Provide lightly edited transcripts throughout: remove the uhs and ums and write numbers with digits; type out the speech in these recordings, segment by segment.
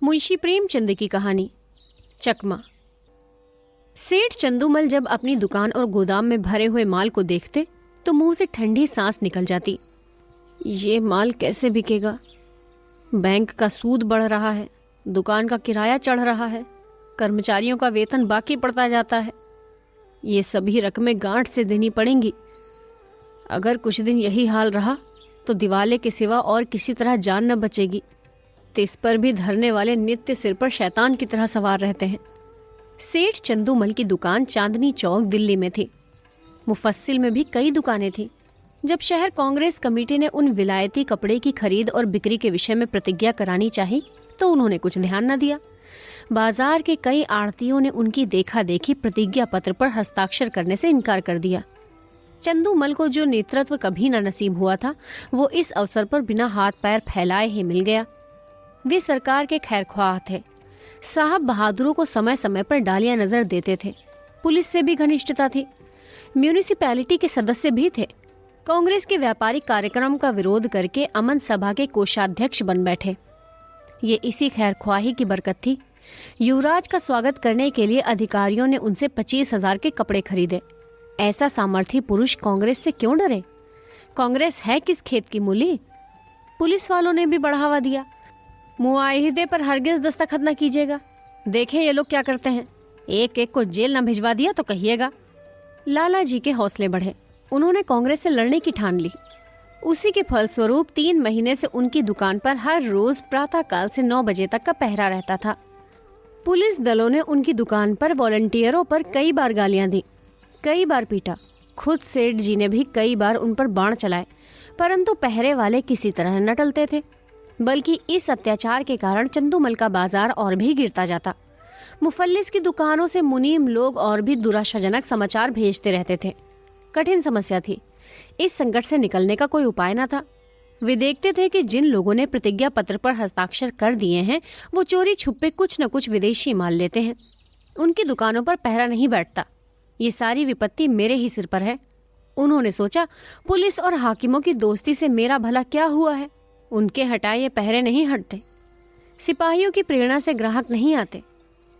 मुंशी प्रेमचंद की कहानी। चकमा। सेठ चंदूमल जब अपनी दुकान और गोदाम में भरे हुए माल को देखते तो मुंह से ठंडी सांस निकल जाती। ये माल कैसे बिकेगा? बैंक का सूद बढ़ रहा है, दुकान का किराया चढ़ रहा है, कर्मचारियों का वेतन बाकी पड़ता जाता है। ये सभी रकमें गांठ से देनी पड़ेंगी। अगर कुछ दिन यही हाल रहा तो दिवाले के सिवा और किसी तरह जान न बचेगी। तिस पर भी धरने वाले नित्य सिर पर शैतान की तरह सवार रहते हैं। सेठ चंदूमल की दुकान चांदनी चौक दिल्ली में थी। मुफस्सिल में भी कई दुकानें थीं। जब शहर कांग्रेस कमेटी ने उन विलायती कपड़े की खरीद और बिक्री के विषय में प्रतिज्ञा करानी चाही तो उन्होंने कुछ ध्यान न दिया। बाजार के कई आड़तियों ने उनकी देखा देखी प्रतिज्ञा पत्र पर हस्ताक्षर करने से इनकार कर दिया। चंदूमल को जो नेतृत्व कभी न नसीब हुआ था वो इस अवसर पर बिना हाथ पैर फैलाए ही मिल गया। वे सरकार के खैरख्वाह थे। साहब बहादुरों को समय समय पर डालियां नजर देते थे। पुलिस से भी घनिष्ठता थी। म्यूनिसिपैलिटी के सदस्य भी थे। कांग्रेस के व्यापारिक कार्यक्रम का विरोध करके अमन सभा के कोषाध्यक्ष बन बैठे। ये इसी खैरख्वाही की बरकत थी। युवराज का स्वागत करने के लिए अधिकारियों ने उनसे 25,000 के कपड़े खरीदे। ऐसा सामर्थी पुरुष कांग्रेस से क्यों डरे? कांग्रेस है किस खेत की मूली? पुलिस वालों ने भी बढ़ावा दिया। मुआहिदे पर हरगिज दस्तखत न कीजिएगा, देखें ये लोग क्या करते हैं। एक एक को जेल न भिजवा दिया तो कहिएगा। लाला जी के हौसले बढ़े। उन्होंने कांग्रेस से लड़ने की ठान ली। उसी के फलस्वरूप 3 महीने से उनकी दुकान पर हर रोज प्रातःकाल से 9 बजे तक का पहरा रहता था। पुलिस दलों ने उनकी दुकान पर वॉलंटियरों पर कई बार गालियां दी, कई बार पीटा। खुद सेठ जी ने भी कई बार उन पर बाण चलाए, परंतु पहरे वाले किसी तरह न टलते थे। बल्कि इस अत्याचार के कारण चंदूमल का बाजार और भी गिरता जाता। मुफल्लिस की दुकानों से मुनीम लोग और भी दुराशाजनक समाचार भेजते रहते थे। कठिन समस्या थी। इस संकट से निकलने का कोई उपाय न था। वे देखते थे कि जिन लोगों ने प्रतिज्ञा पत्र पर हस्ताक्षर कर दिए हैं वो चोरी छुपे कुछ न कुछ विदेशी माल लेते हैं। उनकी दुकानों पर पहरा नहीं बैठता। ये सारी विपत्ति मेरे ही सिर पर है। उन्होंने सोचा, पुलिस और हाकिमों की दोस्ती से मेरा भला क्या हुआ है? उनके हटाए ये पहरे नहीं हटते। सिपाहियों की प्रेरणा से ग्राहक नहीं आते।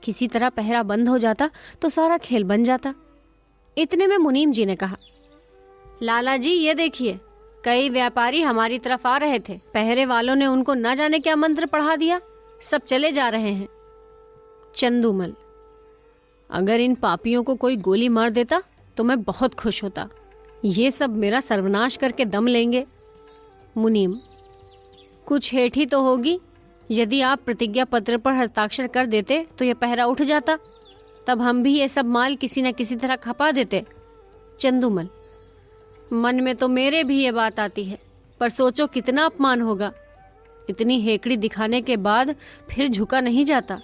किसी तरह पहरा बंद हो जाता तो सारा खेल बन जाता। इतने में मुनीम जी ने कहा, लाला जी ये देखिए, कई व्यापारी हमारी तरफ आ रहे थे। पहरे वालों ने उनको न जाने क्या मंत्र पढ़ा दिया, सब चले जा रहे हैं। चंदूमल, अगर इन पापियों को कोई गोली मार देता तो मैं बहुत खुश होता। ये सब मेरा सर्वनाश करके दम लेंगे। मुनीम, कुछ हेठ ही तो होगी। यदि आप प्रतिज्ञा पत्र पर हस्ताक्षर कर देते तो यह पहरा उठ जाता, तब हम भी ये सब माल किसी न किसी तरह खपा देते। चंदूमल, मन में तो मेरे भी ये बात आती है, पर सोचो कितना अपमान होगा। इतनी हेकड़ी दिखाने के बाद फिर झुका नहीं जाता।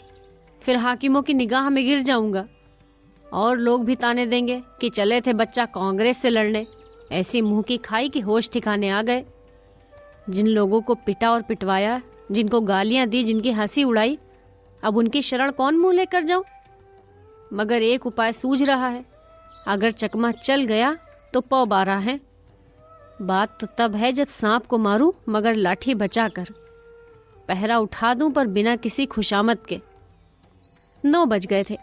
फिर हाकिमों की निगाह में गिर जाऊंगा और लोग भी ताने देंगे कि चले थे बच्चा कांग्रेस से लड़ने। ऐसी मुंह की खाई कि होश ठिकाने आ गए। जिन लोगों को पिटा और पिटवाया, जिनको गालियां दी, जिनकी हंसी उड़ाई, अब उनकी शरण कौन मुंह लेकर जाऊं? मगर एक उपाय सूझ रहा है। अगर चकमा चल गया तो पौ 12 है। बात तो तब है जब सांप को मारूं मगर लाठी बचाकर। पहरा उठा दूं पर बिना किसी खुशामद के। 9 बज गए थे।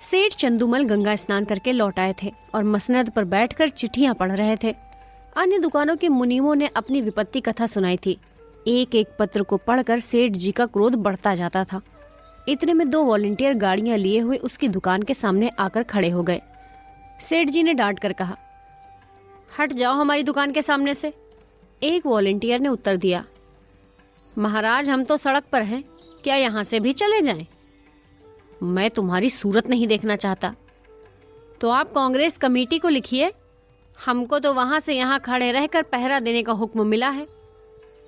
सेठ चंदूमल गंगा स्नान करके लौट आए थे और मसनद पर बैठकर चिट्ठियां पढ़ रहे थे। अन्य दुकानों के मुनीमों ने अपनी विपत्ति कथा सुनाई थी। एक एक पत्र को पढ़कर सेठ जी का क्रोध बढ़ता जाता था। इतने में 2 वॉलंटियर गाड़ियां लिए हुए उसकी दुकान के सामने आकर खड़े हो गए। सेठ जी ने डांट कर कहा, हट जाओ हमारी दुकान के सामने से। एक वॉलंटियर ने उत्तर दिया, महाराज हम तो सड़क पर हैं, क्या यहाँ से भी चले जाएं? मैं तुम्हारी सूरत नहीं देखना चाहता। तो आप कांग्रेस कमेटी को लिखिए, हमको तो वहां से यहाँ खड़े रहकर पहरा देने का हुक्म मिला है।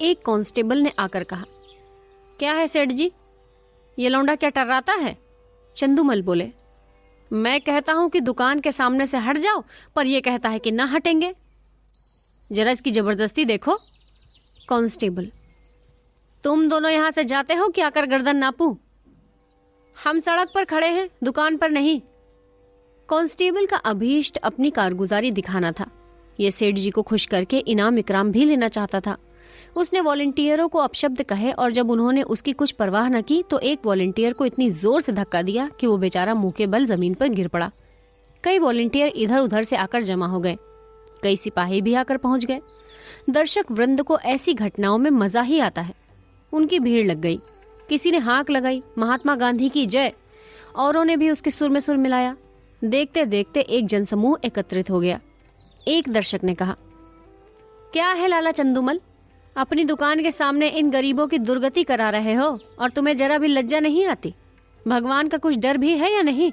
एक कांस्टेबल ने आकर कहा, क्या है सेठ जी, ये लौंडा क्या टर्राता है? चंदूमल बोले, मैं कहता हूं कि दुकान के सामने से हट जाओ, पर यह कहता है कि ना हटेंगे। जरा इसकी जबरदस्ती देखो। कांस्टेबल, तुम दोनों यहां से जाते हो कि आकर गर्दन नापूं? हम सड़क पर खड़े हैं, दुकान पर नहीं। कांस्टेबल का अभीष्ट अपनी कारगुजारी दिखाना था। ये सेठ जी को खुश करके इनाम इकराम भी लेना चाहता था। उसने वॉलंटियरों को अपशब्द कहे और जब उन्होंने उसकी कुछ परवाह न की तो एक वॉलंटियर को इतनी जोर से धक्का दिया कि वो बेचारा मुंह के बल जमीन पर गिर पड़ा। कई वॉलंटियर इधर उधर से आकर जमा हो गए, कई सिपाही भी आकर पहुंच गए। दर्शक वृंद को ऐसी घटनाओं में मजा ही आता है। उनकी भीड़ लग गई। किसी ने हाक लगाई, महात्मा गांधी की जय। औरों ने भी उसके सुर में सुर मिलाया। देखते देखते एक जनसमूह एकत्रित हो गया। एक दर्शक ने कहा, क्या है लाला चंदूमल, अपनी दुकान के सामने इन गरीबों की दुर्गति करा रहे हो और तुम्हें जरा भी लज्जा नहीं आती? भगवान का कुछ डर भी है या नहीं?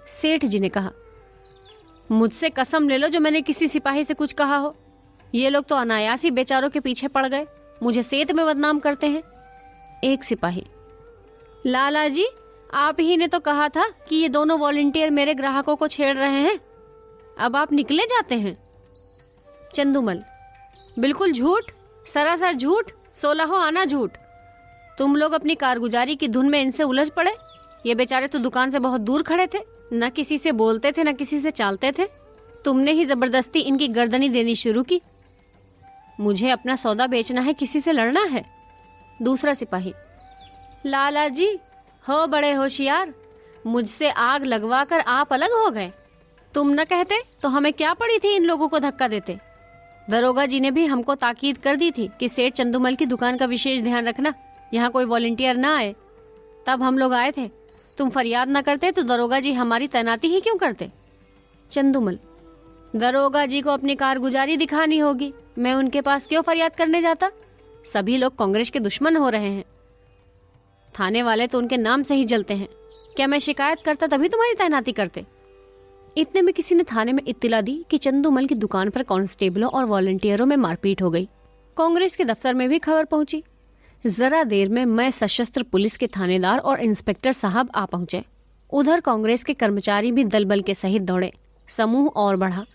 सेठ जी ने कहा, मुझसे कसम ले लो जो मैंने किसी सिपाही से कुछ कहा हो। ये लोग तो अनायास ही बेचारों के पीछे पड़ गए, मुझे सेत में बदनाम करते हैं। एक सिपाही, लाला जी आप ही ने तो कहा था कि ये दोनों वॉलंटियर मेरे ग्राहकों को छेड़ रहे हैं, अब आप निकले जाते हैं। चंदूमल, बिल्कुल झूठ, सरासर झूठ, 16 आना झूठ। तुम लोग अपनी कारगुजारी की धुन में इनसे उलझ पड़े। ये बेचारे तो दुकान से बहुत दूर खड़े थे, न किसी से बोलते थे न किसी से चालते थे। तुमने ही जबरदस्ती इनकी गर्दनी देनी शुरू की। मुझे अपना सौदा बेचना है, किसी से लड़ना है। दूसरा सिपाही, लाला जी हो बड़े होशियार, मुझसे आग लगवाकर आप अलग हो गए। तुम न कहते तो हमें क्या पड़ी थी इन लोगों को धक्का देते। दरोगा जी ने भी हमको ताकीद कर दी थी कि सेठ चंदूमल की दुकान का विशेष ध्यान रखना, यहाँ कोई वॉलंटियर ना आए। तब हम लोग आए थे। तुम फरियाद ना करते तो दरोगा जी हमारी तैनाती ही क्यों करते? चंदूमल, दरोगा जी को अपनी कारगुजारी दिखानी होगी, मैं उनके पास क्यों फरियाद करने जाता? सभी लोग कांग्रेस के दुश्मन हो रहे हैं। थाने वाले तो उनके नाम से ही जलते हैं। क्या मैं शिकायत करता तभी तुम्हारी तैनाती करते? इतने में किसी ने थाने में इत्तिला दी कि चंदूमल की दुकान पर कांस्टेबलों और वॉलंटियरों में मारपीट हो गई। कांग्रेस के दफ्तर में भी खबर पहुंची। जरा देर में मैं सशस्त्र पुलिस के थानेदार और इंस्पेक्टर साहब आ पहुंचे। उधर कांग्रेस के कर्मचारी भी दल बल के सहित दौड़े। समूह और बढ़ा।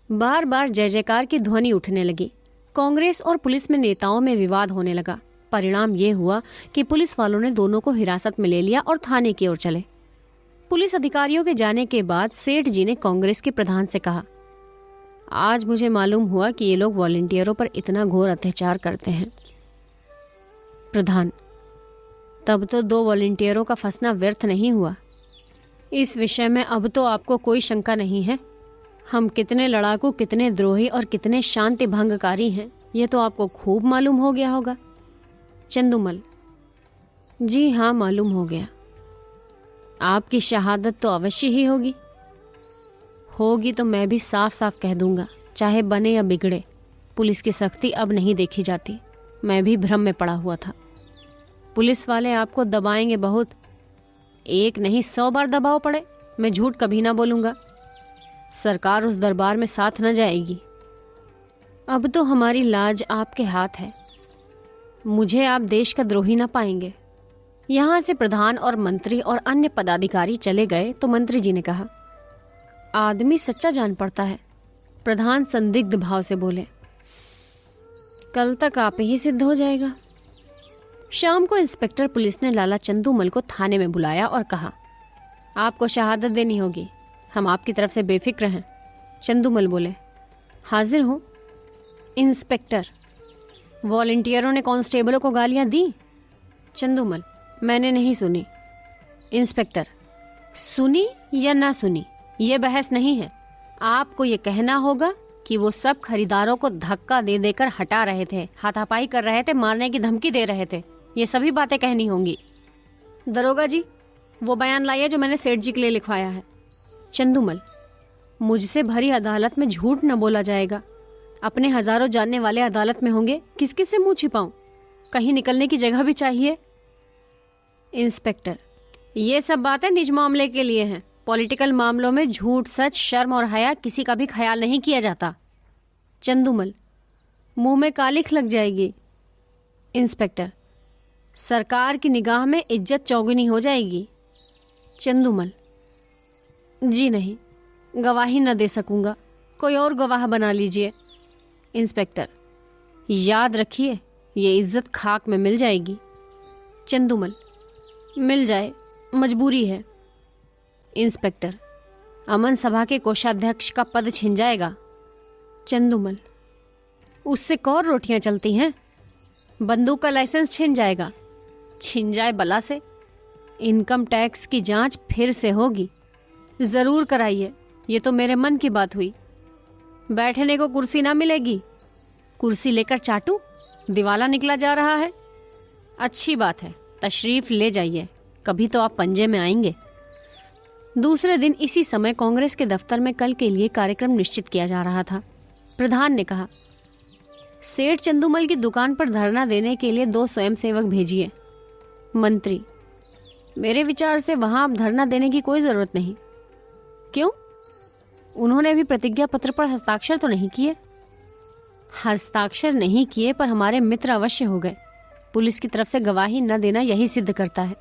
बार बार जय जयकार की ध्वनि उठने लगी। कांग्रेस और पुलिस में नेताओं में विवाद होने लगा। परिणाम ये हुआ कि पुलिस वालों ने दोनों को हिरासत में ले लिया और थाने की ओर चले। पुलिस अधिकारियों के जाने के बाद सेठ जी ने कांग्रेस के प्रधान से कहा, आज मुझे मालूम हुआ कि ये लोग वॉलंटियरों पर इतना घोर अत्याचार करते हैं। प्रधान, तब तो 2 वॉलंटियरों का फंसना व्यर्थ नहीं हुआ। इस विषय में अब तो आपको कोई शंका नहीं है। हम कितने लड़ाकू, कितने द्रोही और कितने शांति भंगकारी हैं, ये तो आपको खूब मालूम हो गया होगा। चंदूमल, जी हाँ, मालूम हो गया। आपकी शहादत तो अवश्य ही होगी तो मैं भी साफ साफ कह दूंगा, चाहे बने या बिगड़े। पुलिस की सख्ती अब नहीं देखी जाती। मैं भी भ्रम में पड़ा हुआ था। पुलिस वाले आपको दबाएंगे बहुत। 1 नहीं 100 बार दबाव पड़े, मैं झूठ कभी ना बोलूंगा। सरकार उस दरबार में साथ न जाएगी। अब तो हमारी लाज आपके हाथ है। मुझे आप देश का द्रोही ना पाएंगे। यहाँ से प्रधान और मंत्री और अन्य पदाधिकारी चले गए तो मंत्री जी ने कहा, आदमी सच्चा जान पड़ता है। प्रधान संदिग्ध भाव से बोले, कल तक आप ही सिद्ध हो जाएगा। शाम को इंस्पेक्टर पुलिस ने लाला चंदूमल को थाने में बुलाया और कहा, आपको शहादत देनी होगी, हम आपकी तरफ से बेफिक्र हैं। चंदूमल बोले, हाजिर हूँ। इंस्पेक्टर, वॉलंटियरों ने कांस्टेबलों को गालियां दी? चंदूमल, मैंने नहीं सुनी। इंस्पेक्टर, सुनी या ना सुनी ये बहस नहीं है। आपको ये कहना होगा कि वो सब खरीदारों को धक्का दे देकर हटा रहे थे, हाथापाई कर रहे थे, मारने की धमकी दे रहे थे। ये सभी बातें कहनी होंगी। दरोगा जी, वो बयान लाइए जो मैंने सेठ जी के लिए लिखवाया है। चंदूमल, मुझसे भरी अदालत में झूठ न बोला जाएगा। अपने हजारों जानने वाले अदालत में होंगे, किस किस से मुंह छिपाऊं? कहीं निकलने की जगह भी चाहिए। इंस्पेक्टर, ये सब बातें निज मामले के लिए हैं। पॉलिटिकल मामलों में झूठ, सच, शर्म और हया किसी का भी ख्याल नहीं किया जाता। चंदूमल, मुंह में कालिख लग जाएगी। इंस्पेक्टर, सरकार की निगाह में इज्जत चौगुनी हो जाएगी। चंदूमल, जी नहीं, गवाही न दे सकूंगा, कोई और गवाह बना लीजिए। इंस्पेक्टर, याद रखिए ये इज्जत खाक में मिल जाएगी। चंदूमल, मिल जाए, मजबूरी है। इंस्पेक्टर, अमन सभा के कोषाध्यक्ष का पद छिन जाएगा। चंदूमल, उससे कौर रोटियां चलती हैं। बंदूक का लाइसेंस छिन जाएगा। छिन जाए बला से। इनकम टैक्स की जांच फिर से होगी। जरूर कराइए, ये तो मेरे मन की बात हुई। बैठने को कुर्सी ना मिलेगी, कुर्सी लेकर चाटू, दिवाला निकला जा रहा है। अच्छी बात है, तशरीफ ले जाइए, कभी तो आप पंजे में आएंगे। दूसरे दिन इसी समय कांग्रेस के दफ्तर में कल के लिए कार्यक्रम निश्चित किया जा रहा था। प्रधान ने कहा, सेठ चंदूमल की दुकान पर धरना देने के लिए 2 स्वयंसेवक भेजिए। मंत्री, मेरे विचार से वहां अब धरना देने की कोई जरूरत नहीं। क्यों? उन्होंने अभी प्रतिज्ञा पत्र पर हस्ताक्षर तो नहीं किए। हस्ताक्षर नहीं किए पर हमारे मित्र अवश्य हो गए। पुलिस की तरफ से गवाही न देना यही सिद्ध करता है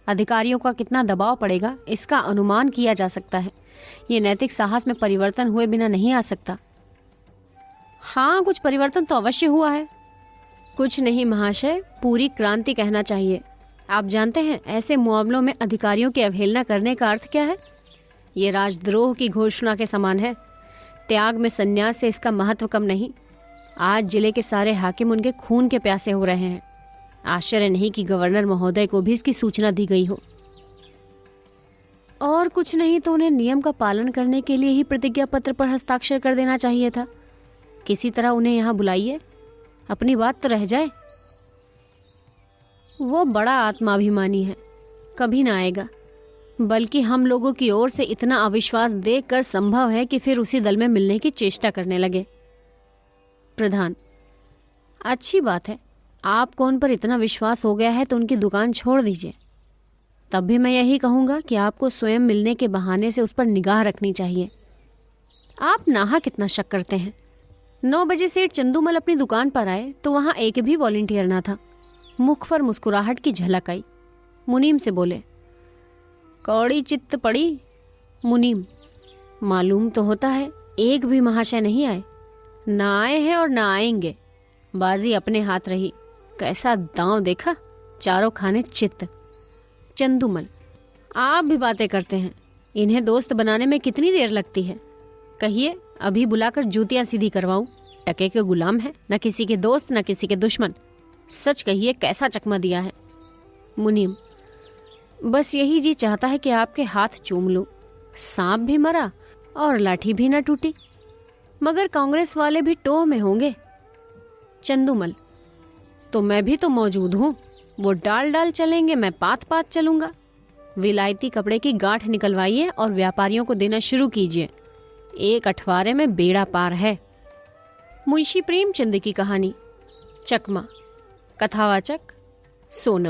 अधिकारियों का कितना दबाव पड़ेगा, इसका अनुमान किया जा सकता है। ये नैतिक साहस में परिवर्तन हुए बिना नहीं आ सकता। हाँ, कुछ परिवर्तन तो अवश्य हुआ है। कुछ नहीं महाशय, पूरी क्रांति कहना चाहिए। आप जानते हैं ऐसे मामलों में अधिकारियों की अवहेलना करने का अर्थ क्या है? ये राजद्रोह की घोषणा के समान है। त्याग में संन्यास से इसका महत्व कम नहीं। आज जिले के सारे हाकिम उनके खून के प्यासे हो रहे हैं। आश्चर्य नहीं कि गवर्नर महोदय को भी इसकी सूचना दी गई हो। और कुछ नहीं तो उन्हें नियम का पालन करने के लिए ही प्रतिज्ञा पत्र पर हस्ताक्षर कर देना चाहिए था। किसी तरह उन्हें यहाँ बुलाइए, अपनी बात तो रह जाए। वो बड़ा आत्माभिमानी है, कभी ना आएगा। बल्कि हम लोगों की ओर से इतना अविश्वास देखकर संभव है कि फिर उसी दल में मिलने की चेष्टा करने लगे। प्रधान, अच्छी बात है, आपको उन पर इतना विश्वास हो गया है तो उनकी दुकान छोड़ दीजिए। तब भी मैं यही कहूंगा कि आपको स्वयं मिलने के बहाने से उस पर निगाह रखनी चाहिए। आप नाहक कितना शक करते हैं। 9 बजे सेठ चंदूमल अपनी दुकान पर आए तो वहां एक भी वॉलंटियर ना था। मुख पर मुस्कुराहट की झलक आई। मुनीम से बोले, कौड़ी चित्त पड़ी। मुनीम, मालूम तो होता है एक भी महाशय नहीं आए। ना आए हैं और ना आएंगे। बाजी अपने हाथ रही। कैसा दांव देखा, चारों खाने चित्त। चंदूमल, आप भी बातें करते हैं। इन्हें दोस्त बनाने में कितनी देर लगती है? कहिए, अभी बुलाकर जूतियां सीधी करवाऊं। टके के गुलाम है, न किसी के दोस्त न किसी के दुश्मन। सच कहिए, कैसा चकमा दिया है? मुनीम, बस यही जी चाहता है कि आपके हाथ चूम लूं। सांप भी मरा और लाठी भी न टूटी। मगर कांग्रेस वाले भी टोह में होंगे। चंदूमल, तो मैं भी तो मौजूद हूं। वो डाल डाल चलेंगे, मैं पात पात चलूंगा। विलायती कपड़े की गांठ निकलवाइए और व्यापारियों को देना शुरू कीजिए। 1 अठवारे में बेड़ा पार है। मुंशी प्रेमचंद की कहानी। चकमा। कथावाचक सोनम।